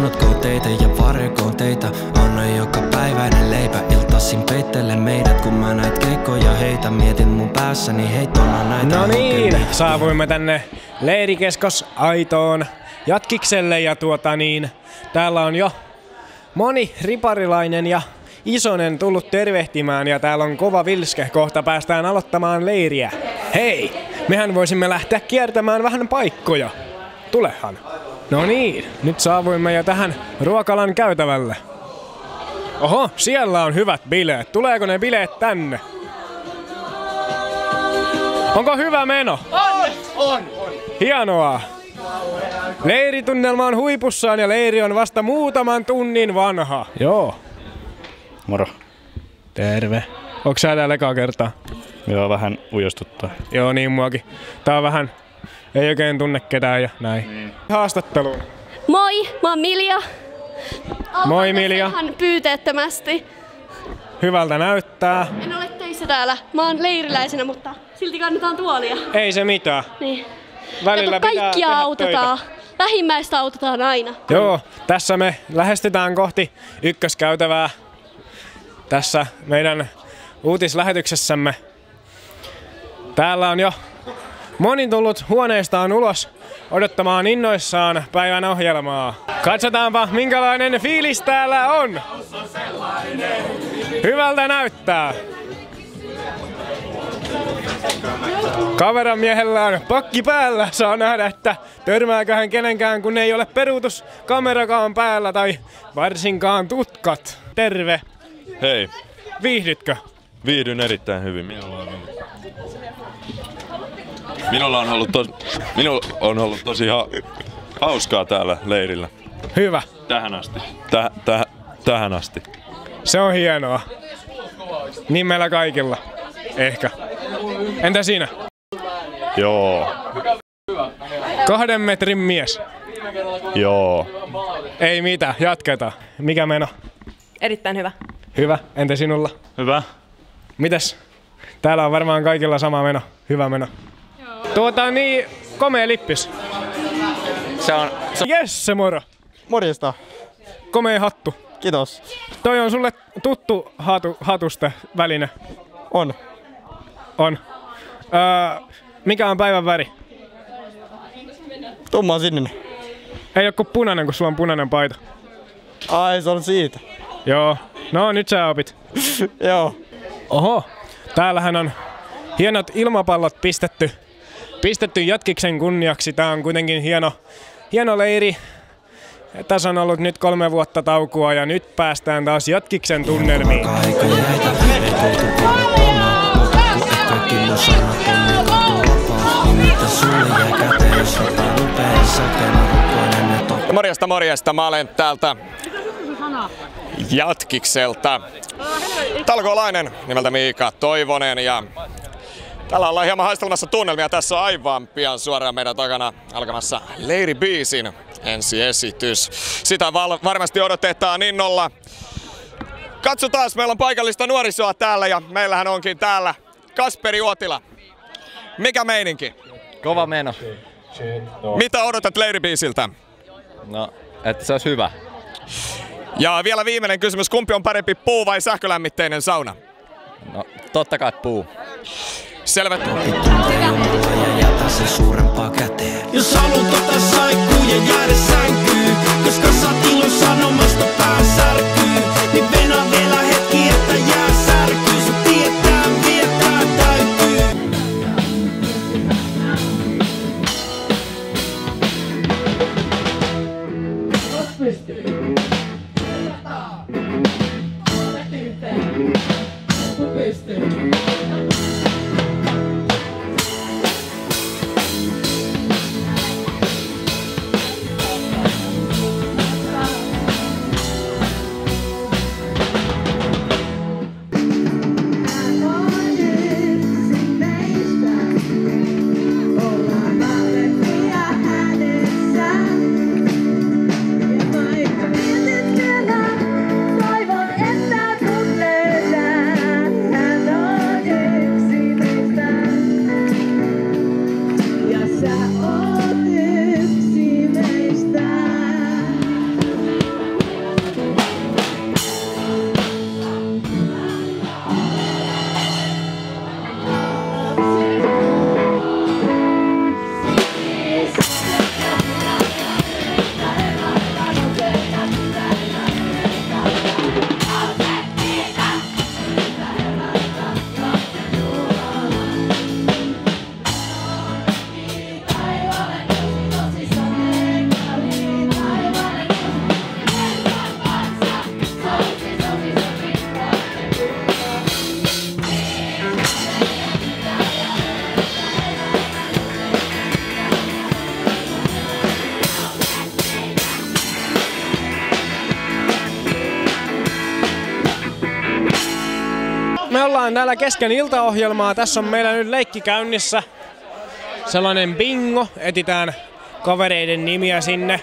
Suunnatkoon teitä ja varjokoon teitä. Anna joka päiväinen leipä. Iltaisin peittelen meidät, kun mä näit keikkoja heitä. Mietin mun päässäni heittona näitä. No niin, saavuimme tänne Leirikeskos Aitoon Jatkikselle ja täällä on jo moni riparilainen ja Isonen tullut tervehtimään ja täällä on kova vilske. Kohta päästään aloittamaan leiriä. Hei, mehän voisimme lähteä kiertämään vähän paikkoja. Tulehan. No niin, nyt saavuimme jo tähän ruokalan käytävälle. Oho, siellä on hyvät bileet. Tuleeko ne bileet tänne? Onko hyvä meno? On. Hienoa. Leiritunnelma on huipussaan ja leiri on vasta muutaman tunnin vanha. Joo. Moro. Terve. Onko sä täällä ekaa kertaa? Joo, vähän ujostuttaa. Joo, niin muakin. Tää on vähän, ei oikein tunne ketään ja näin. Niin. Haastatteluun. Moi, mä oon Milja. Moi Milja. Ihan pyyteettömästi. Hyvältä näyttää. En ole töissä täällä. Mä oon leiriläisenä, mutta silti kannetaan tuolia. Ei se mitään. Niin. Välillä kato, pitää kaikkia tehdä autetaan. töitä. Lähimmäistä autetaan aina. Joo, tässä me lähestytään kohti ykköskäytävää. Tässä meidän uutislähetyksessämme. Täällä on jo moni tullut huoneestaan ulos odottamaan innoissaan päivän ohjelmaa. Katsotaanpa minkälainen fiilis täällä on. Hyvältä näyttää. Kameramiehellä on pakki päällä. Saa nähdä, että törmääkö hän kenenkään, kun ei ole peruutuskamerakaan päällä tai varsinkaan tutkat. Terve. Hei. Viihdytkö? Viihdyn erittäin hyvin. Minulla on ollut tosi hauskaa täällä leirillä. Hyvä. Tähän asti. Tähän asti. Se on hienoa. Niin meillä kaikilla. Ehkä. Entä sinä? Joo. 2 metrin mies. Joo. Ei mitään, jatketaan. Mikä meno? Erittäin hyvä. Hyvä. Entä sinulla? Hyvä. Mites? Täällä on varmaan kaikilla sama meno. Hyvä meno. Niin, komea lippis. Se on... Jesse, moro. Morjesta. Komea hattu. Kiitos. Toi on sulle tuttu hatuste väline. On. On. Mikä on päivän väri? Tumma sininen. Ei oo kuin punainen, kun sulla on punainen paita. Ai, se on siitä. Joo. No, nyt sä opit. Joo. Oho. Täällähän on hienot ilmapallot pistetty Jatkiksen kunniaksi. Tää on kuitenkin hieno leiri. Tässä on ollut nyt 3 vuotta taukoa ja nyt päästään taas Jatkiksen tunnelmiin. Morjesta. Mä olen täältä Jatkikselta. Talkoolainen nimeltä Miika Toivonen ja täällä ollaan hieman haistelemassa tunnelmia. Tässä on aivan pian suoraan meidän takana alkamassa Leiribiisin ensiesitys. Sitä varmasti odotetaan innolla. Katsotaan, meillä on paikallista nuorisoa täällä ja meillähän onkin täällä Kasperi Uotila. Mikä meininki? Kova meno. Mitä odotat Leiribiisiltä? No, että se olisi hyvä. Ja vielä viimeinen kysymys, kumpi on parempi, puu- vai sähkölämmitteinen sauna? No, totta kai puu. Selvä. Jos haluat ottaa saikkuu ja jäädä sänkyyn, koska saat ilon sanomasta pään särkyy, niin venä vielä hetki, että jää särkyy. Sä tietää, vietää täytyy. ollaan täällä kesken iltaohjelmaa. Tässä on meillä nyt leikki käynnissä. Sellainen bingo. Etitään kavereiden nimiä sinne.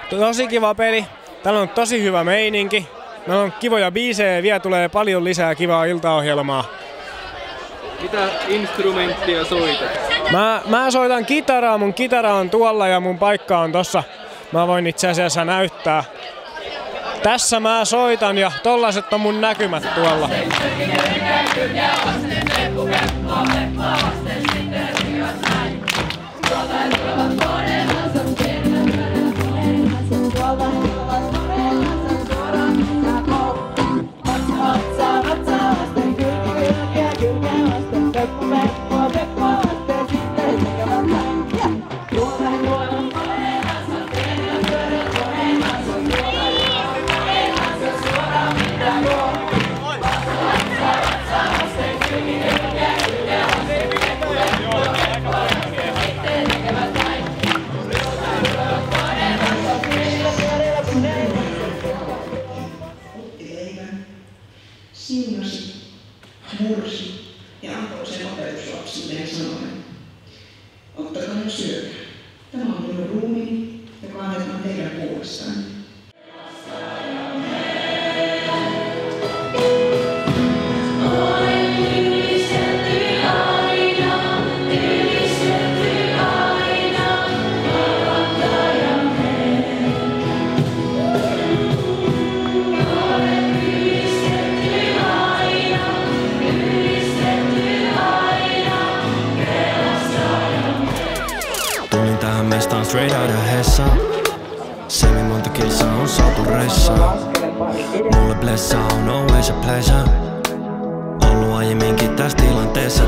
Tosi kiva peli. Täällä on tosi hyvä meininki. Meillä on kivoja biisejä ja vielä tulee paljon lisää kivaa iltaohjelmaa. Mitä instrumenttia soitat? Mä soitan kitaraa. Mun kitara on tuolla ja mun paikka on tossa. Mä voin itse asiassa näyttää. Tässä mä soitan ja tollaset on mun näkymät tuolla. Siunasi, mursi ja antoi sen opetuslapsilleen sanoen: ottakaa ja syökää. Tämä on minun ruumiini, joka annetaan teidän puolestaan. Mestaan straight out of Hessa. Semi monta kilsaa on saatu ressa. Mulle blessa on always a pleasure. Ollut aiemminkin tässä tilanteessa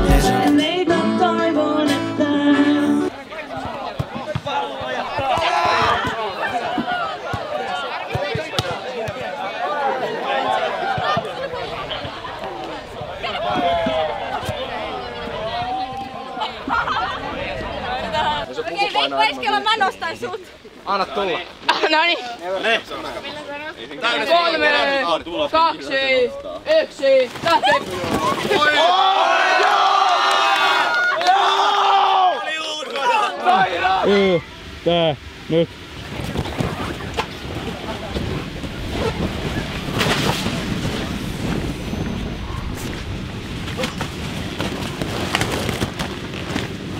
Vaiskella mä nostan sut. Anna tulla. Noniin. 3, 2, 1, lähtee. Tää, nyt.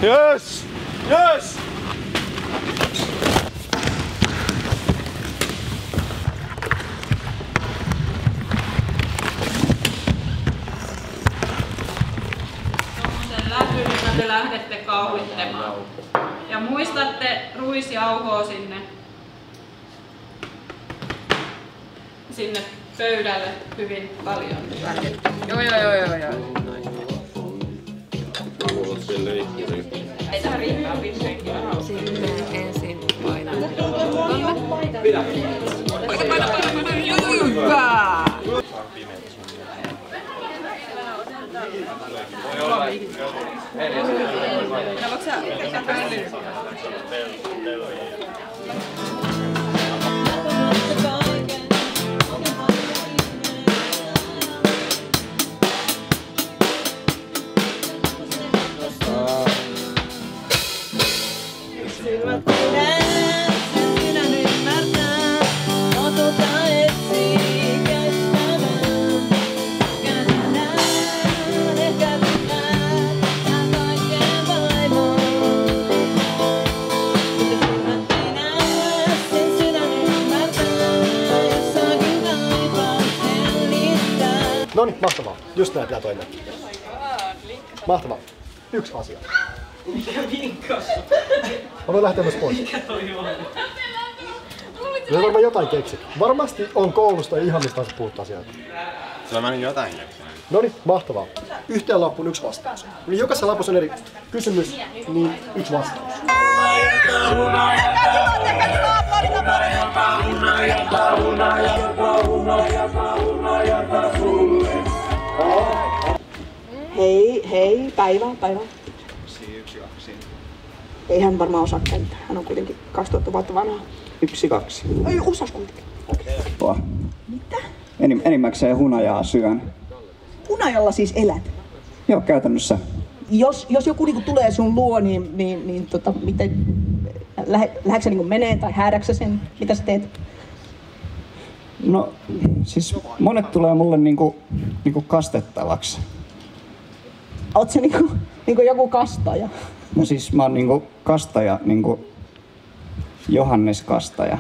Yes! Yes! Sen lähdyn, te lähdette kauhittamaan. Ja muistatte ruisjauhoa sinne pöydälle hyvin paljon. Joo. Ei tää riittää pitsenkin. Sinne ensin painaa. Paina. Hyvä! Noniin, mahtavaa. Just näin pitää toimia. Mahtavaa. Yksi asia. Mikä vinkkas? Mä voin lähteä myös pois. Mikä toi on? Kyllä varmaan jotain keksit. Varmasti on koulusta ja ihan mistä tahansa puhuttu asioita. Sillä mä niin jotain keksin. Noniin, mahtavaa. Yhteen lappuun yksi vastaus. Eli jokaisessa lapussa on eri kysymys, niin yksi vastaus. Hei, päivä. Ei hän varmaan osaa käyttää. Hän on kuitenkin 2000 vuotta vanha. 1, 2. Ei, osas kuitenkin. Mitä? Enimmäkseen hunajaa syön. hunajalla siis elät? Joo, käytännössä. Jos joku niinku tulee sun luo, niin miten, lähdetkö sä niinku menee tai häädäksä sen? Mitä sä teet? No, siis monet tulee mulle niinku kastettavaksi. Oot sä niinku joku kastaja? No siis mä oon niinku kastaja, niinku Johannes Kastaja.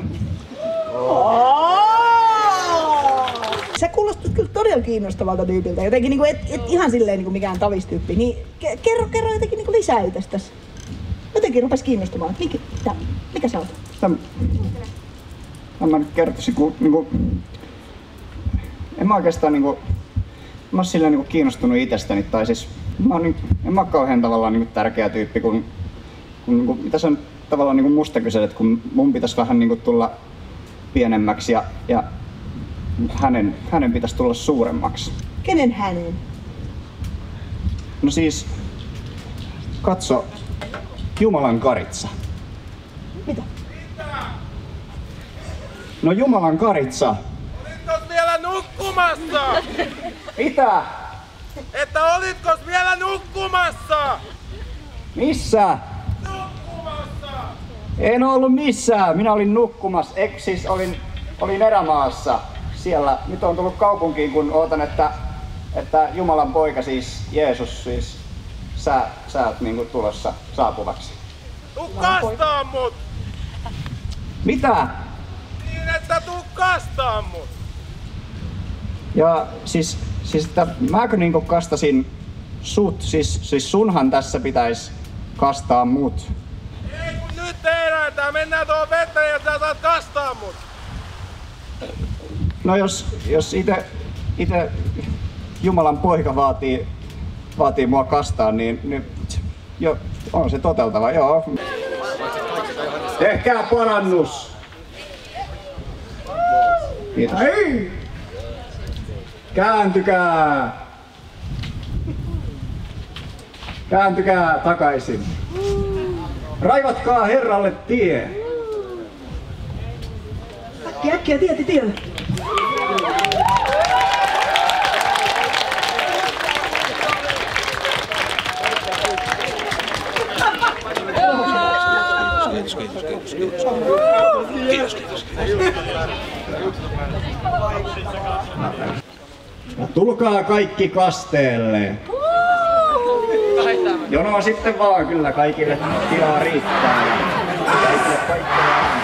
Sä kuulostat kyllä todella kiinnostavalta tyypiltä. Jotenkin niinku et ihan silleen niinku mikään tavistyyppi. Niin kerro jotenkin niinku lisää itsestäsi. Jotenkin rupes kiinnostamaan. Mikä sä oot? Mä nyt kertoisin, kun niinku... En mä oikeastaan niinku... Mä oon silleen niinku kiinnostunut itsestäni, tai siis... En mä oo kauhean tavallaan niinku tärkeä tyyppi, kun niinku, mitä sä tavallaan niinku musta kyselet, kun mun pitäisi vähän niinku tulla pienemmäksi ja hänen pitäisi tulla suuremmaksi. Kenen hänen? No siis... Katso, Jumalan Karitsa. Mitä? No Jumalan Karitsa. Olitkos vielä nukkumassa? Mitä? Että olitkos vielä nukkumassa? Missä? Nukkumassa! En ollut missään. Minä olin nukkumassa. Siis olin erämaassa. Siellä. Nyt on tullut kaupunkiin, kun ootan, että Jumalan poika, siis Jeesus, siis sä oot niinku tulossa saapuvaksi. Tuu kastaa mut! Mitä? Niin, että tuu kastaa mut! Ja siis että mäkö niinku kastasin sut, siis sunhan tässä pitäis kastaa mut. Ei kun nyt tehdään tää, mennään tuohon veteen ja sä saat kastaa mut! No jos ite Jumalan poika vaatii mua kastaa, niin jo, on se toteltava, joo. Tehkää parannus! Kiitos. Hei! Kääntykää! Kääntykää takaisin. Raivatkaa Herralle tie. Äkkiä tielle. Kiitos. Tulkaa kaikki kasteelle. Jonoa sitten vaan, kyllä kaikille tilaa riittää. Kaikille paikkoja on.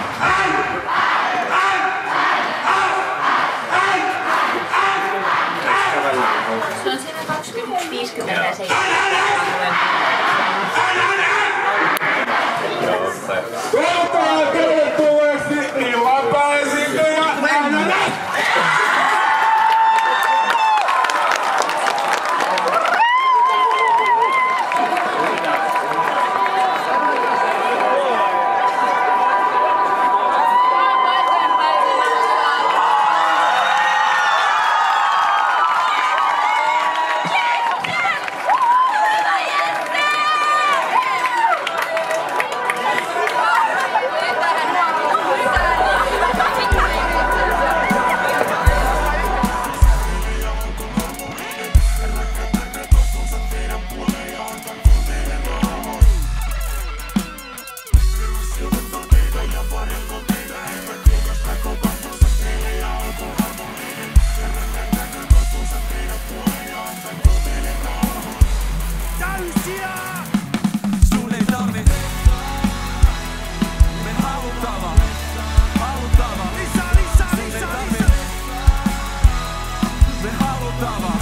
Se on siinä 20, 50 ja 70. Tulkaa tervetulleeksi illanpääsintöjä NNS! Sun ei tarvi. Me haluttava. Lisää. Me haluttava.